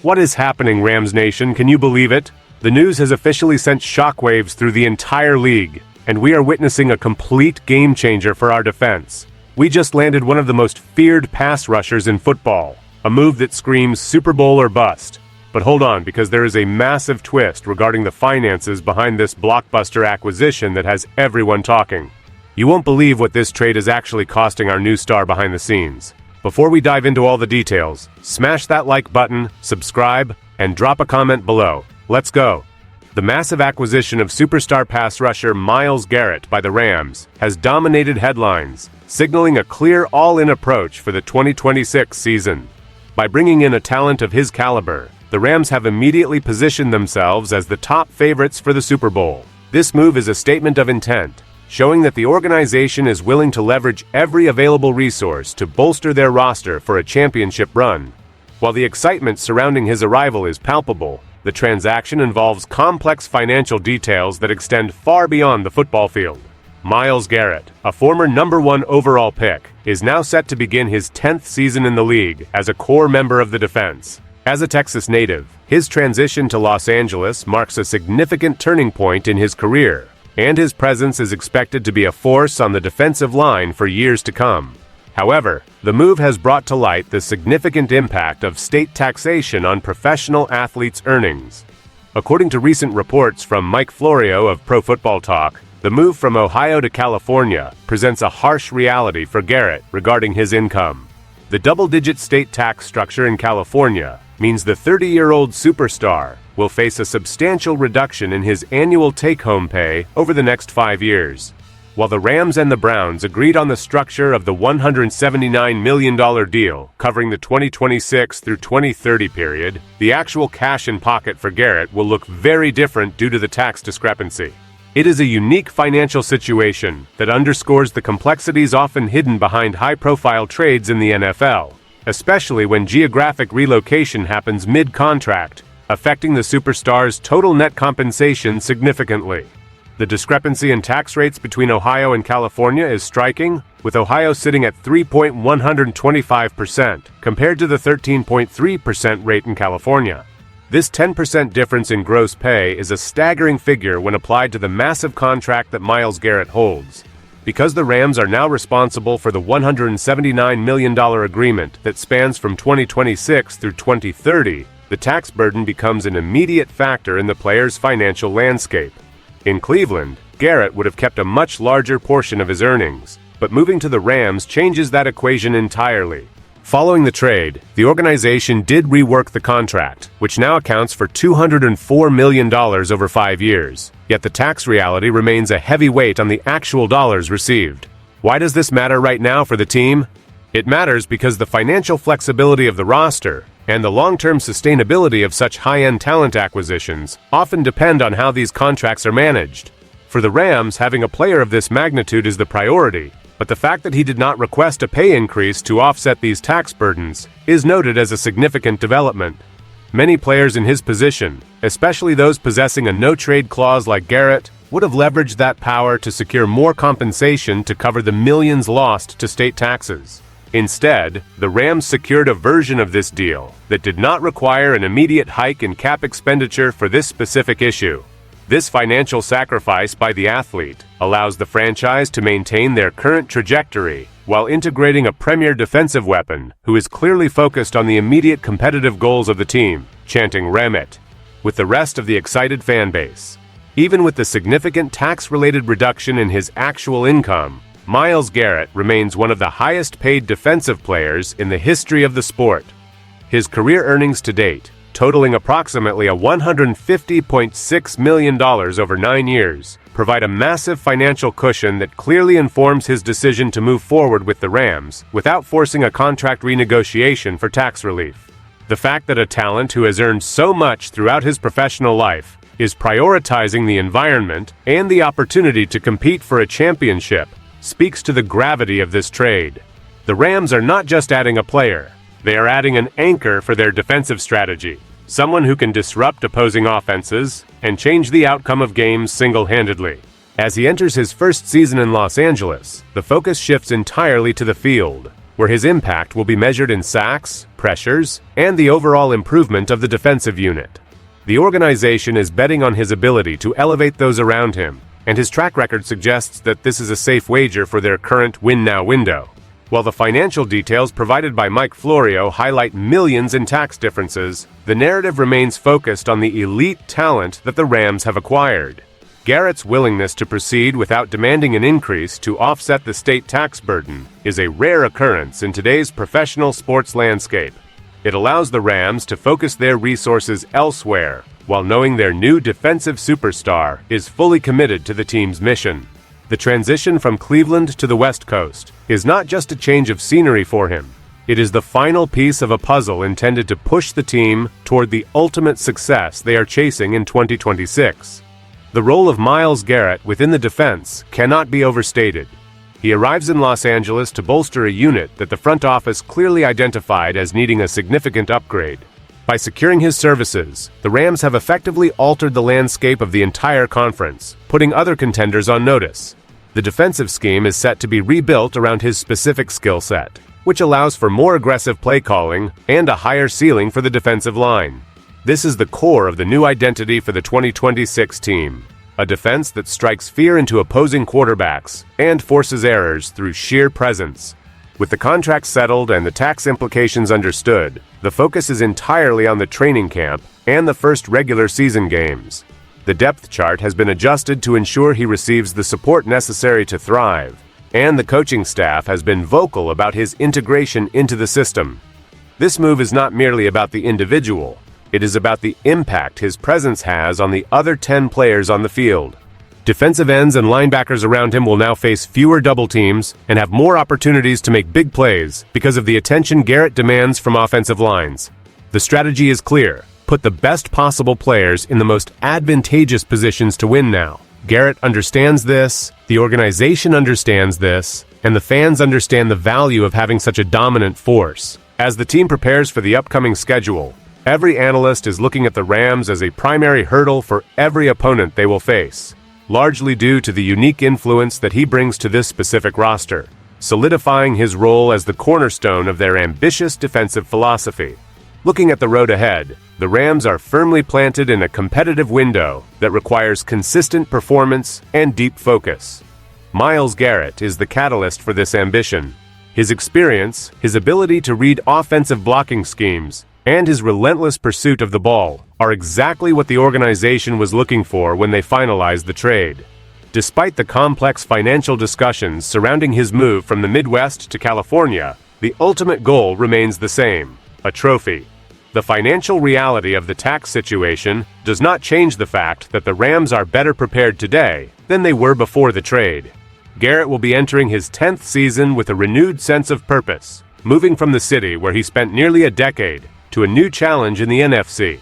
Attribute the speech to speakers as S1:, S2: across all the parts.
S1: What is happening, Rams Nation? Can you believe it? The news has officially sent shockwaves through the entire league, and we are witnessing a complete game changer for our defense. We just landed one of the most feared pass rushers in football, a move that screams Super Bowl or bust. But hold on, because there is a massive twist regarding the finances behind this blockbuster acquisition that has everyone talking. You won't believe what this trade is actually costing our new star behind the scenes. Before we dive into all the details, smash that like button, subscribe, and drop a comment below. Let's go. The massive acquisition of superstar pass rusher Myles Garrett by the Rams has dominated headlines, signaling a clear all-in approach for the 2026 season. By bringing in a talent of his caliber, the Rams have immediately positioned themselves as the top favorites for the Super Bowl. This move is a statement of intent, showing that the organization is willing to leverage every available resource to bolster their roster for a championship run. While the excitement surrounding his arrival is palpable, the transaction involves complex financial details that extend far beyond the football field. Myles Garrett, a former #1 overall pick, is now set to begin his 10th season in the league as a core member of the defense. As a Texas native, his transition to Los Angeles marks a significant turning point in his career, and his presence is expected to be a force on the defensive line for years to come. However, the move has brought to light the significant impact of state taxation on professional athletes' earnings. According to recent reports from Mike Florio of Pro Football Talk, the move from Ohio to California presents a harsh reality for Garrett regarding his income. The double-digit state tax structure in California means the 30-year-old superstar will face a substantial reduction in his annual take-home pay over the next 5 years. While the Rams and the Browns agreed on the structure of the $179 million deal covering the 2026 through 2030 period, the actual cash in pocket for Garrett will look very different due to the tax discrepancy. It is a unique financial situation that underscores the complexities often hidden behind high-profile trades in the NFL, especially when geographic relocation happens mid-contract, affecting the superstar's total net compensation significantly. The discrepancy in tax rates between Ohio and California is striking, with Ohio sitting at 3.125% compared to the 13.3% rate in California. This 10% difference in gross pay is a staggering figure when applied to the massive contract that Myles Garrett holds. Because the Rams are now responsible for the $179 million agreement that spans from 2026 through 2030, the tax burden becomes an immediate factor in the player's financial landscape. In Cleveland, Garrett would have kept a much larger portion of his earnings, but moving to the Rams changes that equation entirely. Following the trade, the organization did rework the contract, which now accounts for $204 million over 5 years, yet the tax reality remains a heavy weight on the actual dollars received. Why does this matter right now for the team? It matters because the financial flexibility of the roster and the long-term sustainability of such high-end talent acquisitions often depend on how these contracts are managed. For the Rams, having a player of this magnitude is the priority, but the fact that he did not request a pay increase to offset these tax burdens is noted as a significant development. Many players in his position, especially those possessing a no-trade clause like Garrett, would have leveraged that power to secure more compensation to cover the millions lost to state taxes. Instead, the Rams secured a version of this deal that did not require an immediate hike in cap expenditure for this specific issue. This financial sacrifice by the athlete allows the franchise to maintain their current trajectory while integrating a premier defensive weapon who is clearly focused on the immediate competitive goals of the team, chanting "Ram with the rest of the excited fan base. Even with the significant tax-related reduction in his actual income, Myles Garrett remains one of the highest-paid defensive players in the history of the sport. His career earnings to date, totaling approximately $150.6 million over 9 years, provide a massive financial cushion that clearly informs his decision to move forward with the Rams without forcing a contract renegotiation for tax relief. The fact that a talent who has earned so much throughout his professional life is prioritizing the environment and the opportunity to compete for a championship speaks to the gravity of this trade. The Rams are not just adding a player, they are adding an anchor for their defensive strategy, someone who can disrupt opposing offenses and change the outcome of games single-handedly. As he enters his first season in Los Angeles, the focus shifts entirely to the field. where his impact will be measured in sacks, pressures, and the overall improvement of the defensive unit. The organization is betting on his ability to elevate those around him, and his track record suggests that this is a safe wager for their current win-now window. While the financial details provided by Mike Florio highlight millions in tax differences, the narrative remains focused on the elite talent that the Rams have acquired. Garrett's willingness to proceed without demanding an increase to offset the state tax burden is a rare occurrence in today's professional sports landscape. It allows the Rams to focus their resources elsewhere, while knowing their new defensive superstar is fully committed to the team's mission. The transition from Cleveland to the West Coast is not just a change of scenery for him. It is the final piece of a puzzle intended to push the team toward the ultimate success they are chasing in 2026. The role of Myles Garrett within the defense cannot be overstated. He arrives in Los Angeles to bolster a unit that the front office clearly identified as needing a significant upgrade. By securing his services, the Rams have effectively altered the landscape of the entire conference, putting other contenders on notice. The defensive scheme is set to be rebuilt around his specific skill set, which allows for more aggressive play calling and a higher ceiling for the defensive line. This is the core of the new identity for the 2026 team, a defense that strikes fear into opposing quarterbacks and forces errors through sheer presence. With the contract settled and the tax implications understood, the focus is entirely on the training camp and the first regular season games. The depth chart has been adjusted to ensure he receives the support necessary to thrive, and the coaching staff has been vocal about his integration into the system. This move is not merely about the individual. It is about the impact his presence has on the other 10 players on the field. Defensive ends and linebackers around him will now face fewer double teams and have more opportunities to make big plays because of the attention Garrett demands from offensive lines. The strategy is clear. Put the best possible players in the most advantageous positions to win now. Garrett understands this, the organization understands this, and the fans understand the value of having such a dominant force. As the team prepares for the upcoming schedule, every analyst is looking at the Rams as a primary hurdle for every opponent they will face, largely due to the unique influence that he brings to this specific roster, solidifying his role as the cornerstone of their ambitious defensive philosophy. Looking at the road ahead, the Rams are firmly planted in a competitive window that requires consistent performance and deep focus. Myles Garrett is the catalyst for this ambition. His experience, his ability to read offensive blocking schemes, and his relentless pursuit of the ball are exactly what the organization was looking for when they finalized the trade. Despite the complex financial discussions surrounding his move from the Midwest to California, the ultimate goal remains the same: a trophy. The financial reality of the tax situation does not change the fact that the Rams are better prepared today than they were before the trade. Garrett will be entering his 10th season with a renewed sense of purpose, moving from the city where he spent nearly a decade to a new challenge in the NFC.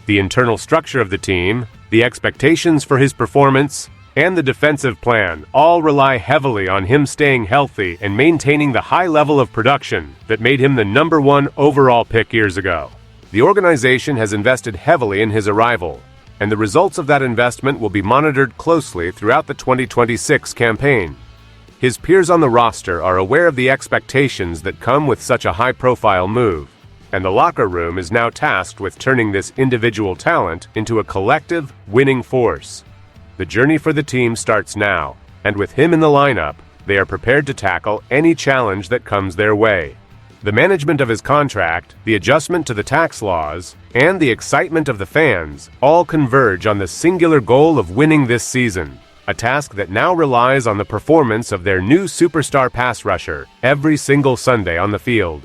S1: The internal structure of the team, the expectations for his performance, and the defensive plan all rely heavily on him staying healthy and maintaining the high level of production that made him the #1 overall pick years ago. The organization has invested heavily in his arrival, and the results of that investment will be monitored closely throughout the 2026 campaign. His peers on the roster are aware of the expectations that come with such a high-profile move, and the locker room is now tasked with turning this individual talent into a collective, winning force. The journey for the team starts now, and with him in the lineup, they are prepared to tackle any challenge that comes their way. The management of his contract, the adjustment to the tax laws, and the excitement of the fans all converge on the singular goal of winning this season, a task that now relies on the performance of their new superstar pass rusher every single Sunday on the field.